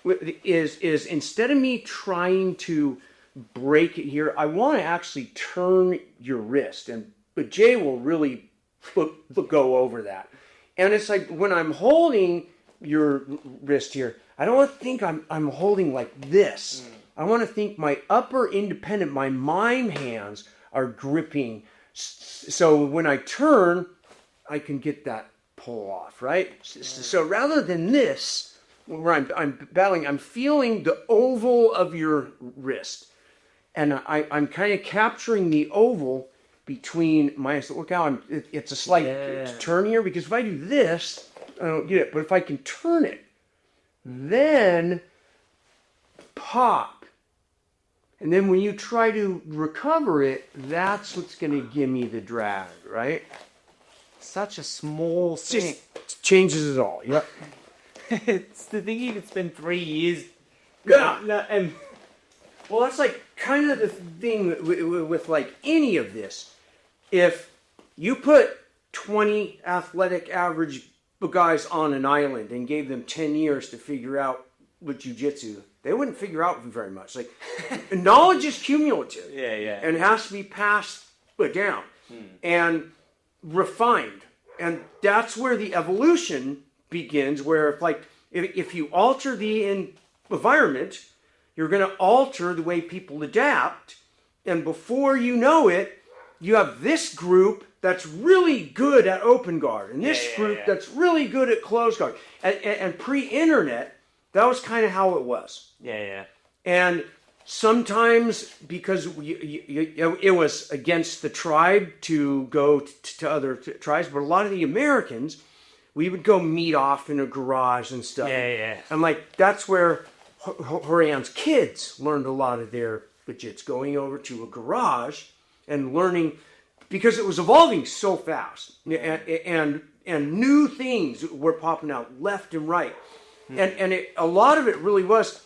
is instead of me trying to break it here, I want to actually turn your wrist, but Jay will really go over that. And it's like when I'm holding your wrist here, I don't want to think I'm holding like this. I want to think my upper independent, my mime hands are gripping. So when I turn, I can get that pull off, right? So rather than this, where I'm battling, I'm feeling the oval of your wrist. And I'm kind of capturing the oval between my, look how it's a slight turn here, because if I do this, I don't get it. But if I can turn it, then pop. And then when you try to recover it, that's what's going to give me the drag, right? Such a small thing. Just changes it all. Yep. It's the thing you could spend 3 years. Yeah. And well, that's like kind of the thing with like any of this. If you put 20 athletic average guys on an island and gave them 10 years to figure out with Jiu-Jitsu, they wouldn't figure out very much. Like, knowledge is cumulative. Yeah. And it has to be passed down and refined. And that's where the evolution begins, where if you alter the environment, you're going to alter the way people adapt. And before you know it, you have this group that's really good at open guard, and this group that's really good at closed guard. And pre-internet, that was kind of how it was. Yeah. And sometimes, because it was against the tribe to go to other tribes, but a lot of the Americans, we would go meet off in a garage and stuff. Yeah. And like, that's where Horian's kids learned a lot of their jiu-jitsu, going over to a garage and learning, because it was evolving so fast, and new things were popping out left and right, and a lot of it really was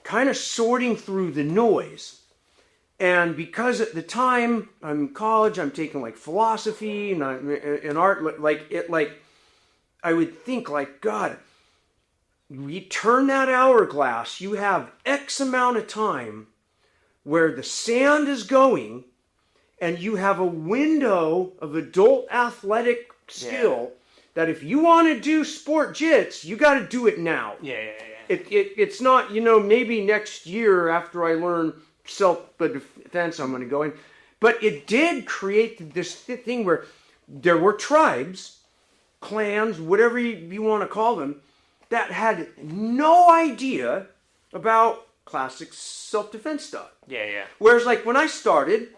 kind of sorting through the noise. And because at the time I'm in college, I'm taking like philosophy and art, I would think like, God, we turn that hourglass, you have X amount of time where the sand is going, and you have a window of adult athletic skill that if you want to do sport jits, you got to do it now. Yeah. It's not, maybe next year after I learn self-defense, I'm going to go in. But it did create this thing where there were tribes, clans, whatever you want to call them, that had no idea about classic self-defense stuff. Yeah. Whereas like when I started,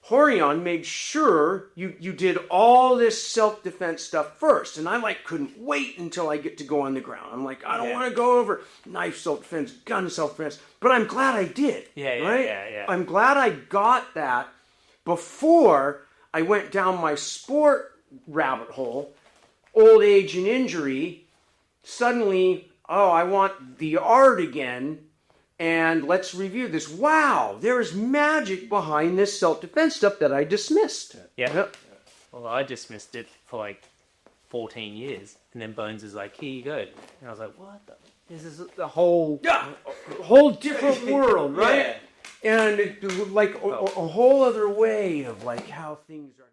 Horian made sure you did all this self-defense stuff first. And I couldn't wait until I get to go on the ground. I'm like, I don't want to go over knife self-defense, gun self-defense. But I'm glad I did. Yeah. I'm glad I got that before I went down my sport rabbit hole, old age and injury. Suddenly, I want the art again. And let's review this. Wow, there is magic behind this self-defense stuff that I dismissed. Yeah. Well, I dismissed it for 14 years. And then Bones is like, here you go. And I was like, what the? This is the whole... Yeah, a whole different world, right? Yeah. And a whole other way of how things are...